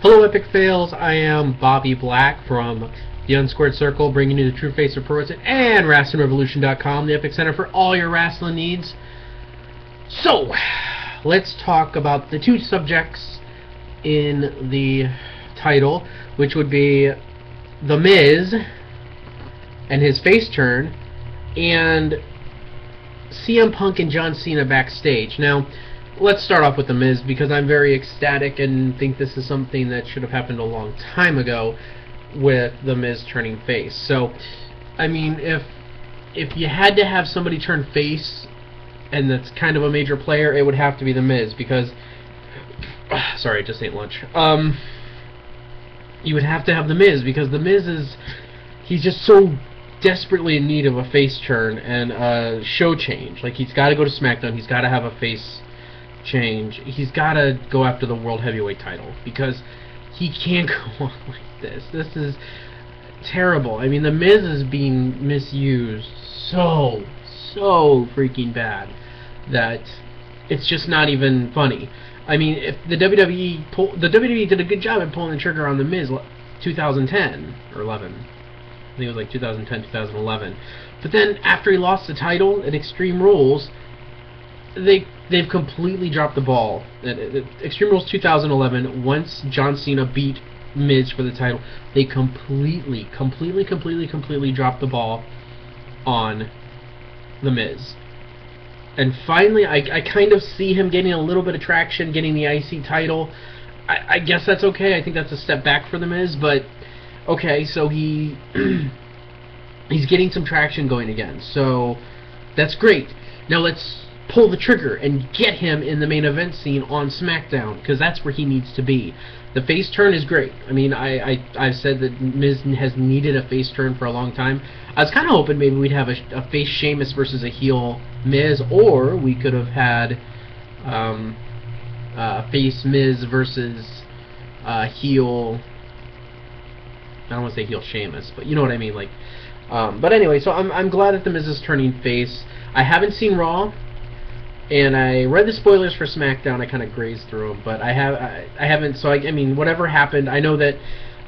Hello, Epic Fails. I am Bobby Black from the Unsquared Circle, bringing you the true face of pro wrestling and WrestlingRevolution.com, the Epic Center for all your wrestling needs. So, let's talk about the two subjects in the title, which would be The Miz and his face turn, and CM Punk and John Cena backstage. Now, let's start off with The Miz, because I'm very ecstatic and think this is something that should have happened a long time ago with The Miz turning face. So, I mean, if you had to have somebody turn face, and that's kind of a major player, it would have to be The Miz, because... sorry, I just ate lunch. You would have to have The Miz, because The Miz is... he's just so desperately in need of a face turn and a show change. Like, he's got to go to SmackDown, he's got to have a face change, he's got to go after the World Heavyweight title, because he can't go on like this. This is terrible. I mean, The Miz is being misused so freaking bad that it's just not even funny. I mean, if the WWE did a good job at pulling the trigger on The Miz 2010 or 11. I think it was like 2010, 2011. But then after he lost the title at Extreme Rules, they've completely dropped the ball. At Extreme Rules 2011, once John Cena beat Miz for the title, they completely dropped the ball on The Miz. And finally, I kind of see him getting a little bit of traction, getting the IC title. I guess that's okay. I think that's a step back for The Miz, but okay, so he's getting some traction going again. So that's great. Now let's pull the trigger and get him in the main event scene on SmackDown, because that's where he needs to be. The face turn is great. I mean, I've said that Miz has needed a face turn for a long time. I was kind of hoping maybe we'd have a face Sheamus versus a heel Miz, or we could have had face Miz versus heel... I don't want to say heel Sheamus, but you know what I mean. Like, but anyway, so I'm glad that The Miz is turning face. I haven't seen Raw, and I read the spoilers for SmackDown. I kind of grazed through them, but I haven't. So I mean, whatever happened, I know that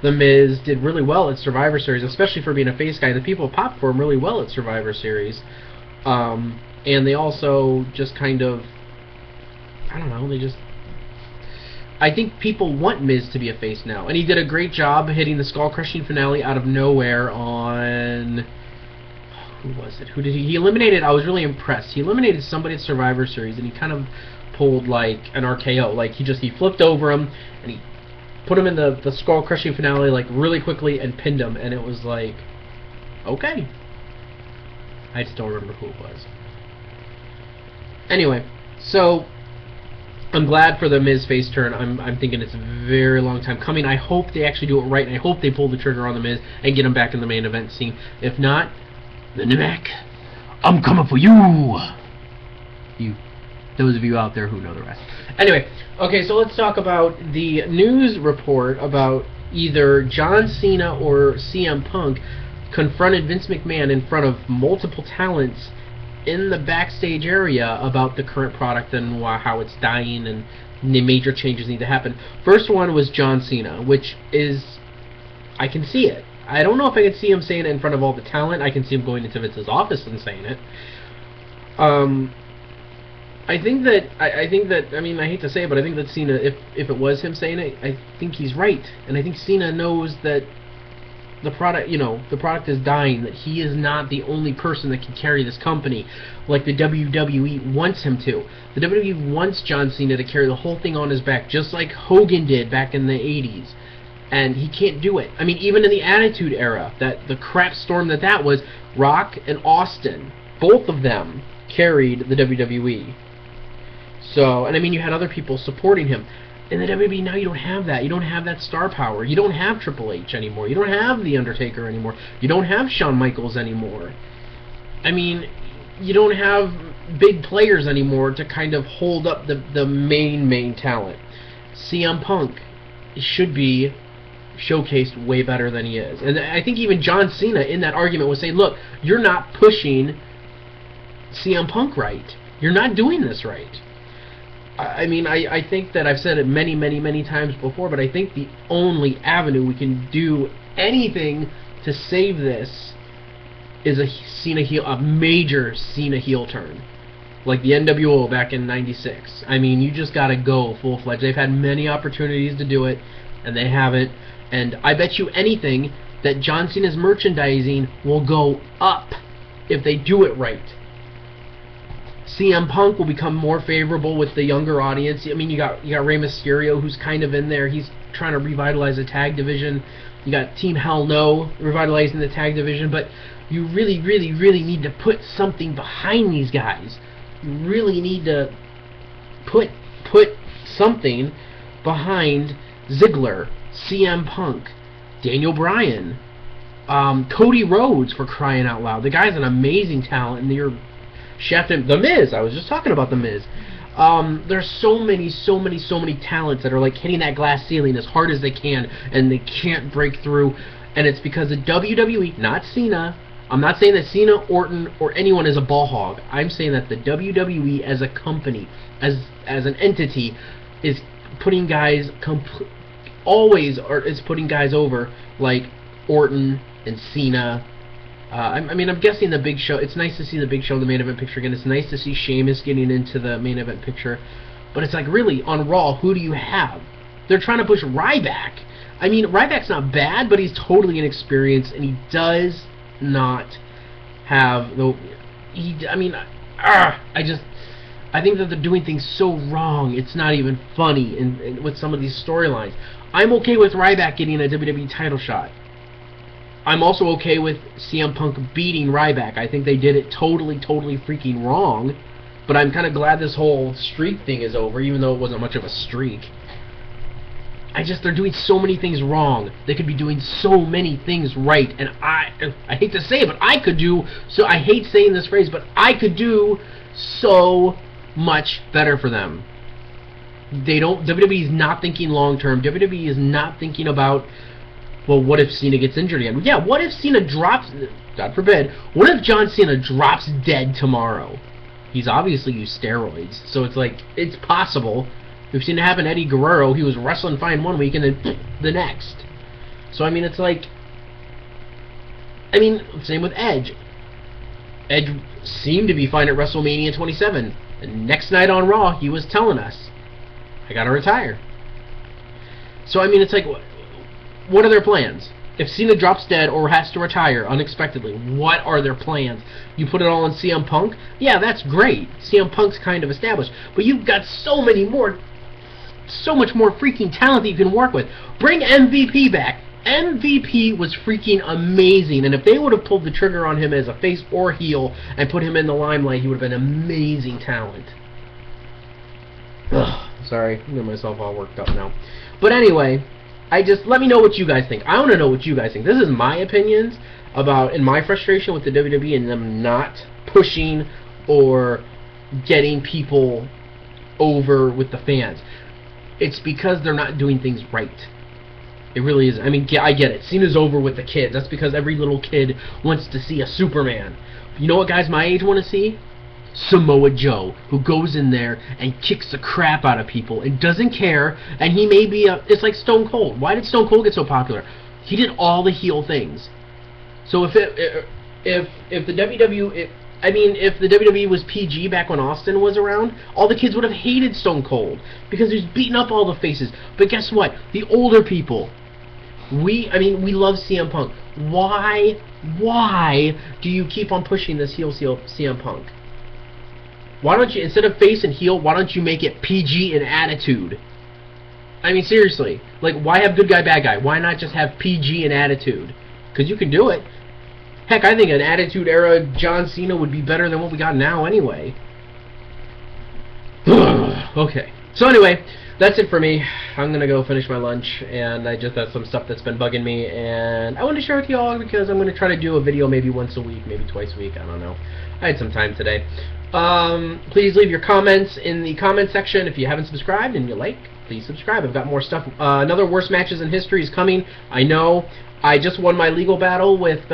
The Miz did really well at Survivor Series, especially for being a face guy. The people popped for him really well at Survivor Series, and they also just kind of, I don't know, they just... I think people want Miz to be a face now, and he did a great job hitting the skull-crushing finale out of nowhere on... who was it? Who did he eliminated? I was really impressed. He eliminated somebody at Survivor Series, and he kind of pulled like an RKO. Like, he flipped over him, and he put him in the skull-crushing finale like really quickly and pinned him, and it was like, okay. I just don't remember who it was. Anyway, so I'm glad for The Miz face turn. I'm thinking it's a very long time coming. I hope they actually do it right, and I hope they pull the trigger on The Miz and get him back in the main event scene. If not, then Nick, I'm coming for you. Those of you out there who know the rest. Anyway, okay, so let's talk about the news report about either John Cena or CM Punk confronted Vince McMahon in front of multiple talents in the backstage area about the current product and how it's dying and the major changes need to happen. First one was John Cena, which is, I can see it. I don't know if I can see him saying it in front of all the talent. I can see him going into Vince's office and saying it. I think that, I mean, I hate to say it, but I think that Cena, if it was him saying it, I think he's right. And I think Cena knows that the product, you know, the product is dying, that he is not the only person that can carry this company like the WWE wants him to. The WWE wants John Cena to carry the whole thing on his back, just like Hogan did back in the 80s. And he can't do it. I mean, even in the Attitude Era, the crap storm that was, Rock and Austin, both of them carried the WWE. So, and I mean, you had other people supporting him. In the WWE now, you don't have that. You don't have that star power. You don't have Triple H anymore. You don't have The Undertaker anymore. You don't have Shawn Michaels anymore. I mean, you don't have big players anymore to kind of hold up the main talent. CM Punk should be showcased way better than he is. And I think even John Cena in that argument was saying, look, you're not pushing CM Punk right. You're not doing this right. I mean, I think that I've said it many, many, many times before, but I think the only avenue we can do anything to save this is a Cena heel, a major Cena heel turn, like the NWO back in '96. I mean, you just gotta go full-fledged. They've had many opportunities to do it, and they haven't. And I bet you anything that John Cena's merchandising will go up if they do it right. CM Punk will become more favorable with the younger audience. I mean, you got Rey Mysterio, who's kind of in there. He's trying to revitalize the tag division. You got Team Hell No revitalizing the tag division, but you really, really, really need to put something behind these guys. You really need to put something behind Ziggler, CM Punk, Daniel Bryan, Cody Rhodes, for crying out loud. The guy's an amazing talent, and you're shafting The Miz. I was just talking about The Miz. There's so many talents that are like hitting that glass ceiling as hard as they can, and they can't break through. And it's because the WWE, not Cena. I'm not saying that Cena, Orton, or anyone is a ball hog. I'm saying that the WWE as a company, as an entity, is putting guys is putting guys over like Orton and Cena. I mean, I'm guessing the Big Show. It's nice to see the Big Show in the main event picture again. It's nice to see Sheamus getting into the main event picture. But it's like, really, on Raw, who do you have? They're trying to push Ryback. I mean, Ryback's not bad, but he's totally inexperienced, and he does not have the... I think that they're doing things so wrong, it's not even funny with some of these storylines. I'm okay with Ryback getting a WWE title shot. I'm also okay with CM Punk beating Ryback. I think they did it totally freaking wrong, but I'm kind of glad this whole streak thing is over, even though it wasn't much of a streak. They're doing so many things wrong. They could be doing so many things right, and I hate to say it, but I could do, so I hate saying this phrase, but I could do so much better for them. WWE is not thinking long term. WWE is not thinking about, well, what if Cena gets injured again? Yeah, what if Cena drops, God forbid, what if John Cena drops dead tomorrow? He's obviously used steroids, so it's like, it's possible. We've seen it happen to Eddie Guerrero. He was wrestling fine one week and then the next. So, I mean, it's like, same with Edge. Edge seemed to be fine at WrestleMania 27. And next night on Raw, he was telling us, I gotta retire. So, I mean, it's like, what are their plans? If Cena drops dead or has to retire unexpectedly, what are their plans? You put it all on CM Punk? Yeah, that's great. CM Punk's kind of established. But you've got so much more freaking talent that you can work with. Bring MVP back. MVP was freaking amazing, and if they would have pulled the trigger on him as a face or heel and put him in the limelight, he would have been amazing talent. Ugh, sorry, I'm getting myself all worked up now. But anyway, let me know what you guys think. I want to know what you guys think. This is my opinions about, and my frustration with the WWE and them not pushing or getting people over with the fans. It's because they're not doing things right. It really is. I mean, I get it. Cena's over with the kids. That's because every little kid wants to see a Superman. You know what guys my age want to see? Samoa Joe, who goes in there and kicks the crap out of people and doesn't care, and he may be it's like Stone Cold. Why did Stone Cold get so popular? He did all the heel things. So if the WWE was PG back when Austin was around, all the kids would have hated Stone Cold because he was beating up all the faces. But guess what? The older people, we love CM Punk. Why do you keep on pushing this heel CM Punk? Why don't you, instead of face and heel, why don't you make it PG and attitude? I mean, seriously. Like, why have good guy, bad guy? Why not just have PG and attitude? Because you can do it. Heck, I think an Attitude Era John Cena would be better than what we got now anyway. Okay. So anyway, that's it for me. I'm going to go finish my lunch, and I just have some stuff that's been bugging me, and I want to share with you all because I'm going to try to do a video maybe once a week, maybe twice a week, I don't know. I had some time today. Please leave your comments in the comment section. If you haven't subscribed and you like, please subscribe. I've got more stuff. Another Worst Matches in History is coming. I know. I just won my legal battle with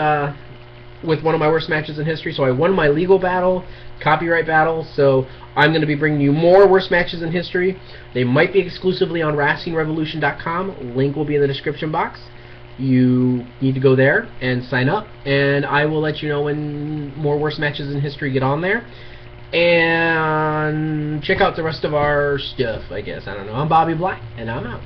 with one of my worst matches in history. So I won my legal battle, copyright battle. So I'm going to be bringing you more worst matches in history. They might be exclusively on WrestlingRevolution.com. Link will be in the description box. You need to go there and sign up, and I will let you know when more worst matches in history get on there. And check out the rest of our stuff, I guess. I don't know. I'm Bobby Black, and I'm out.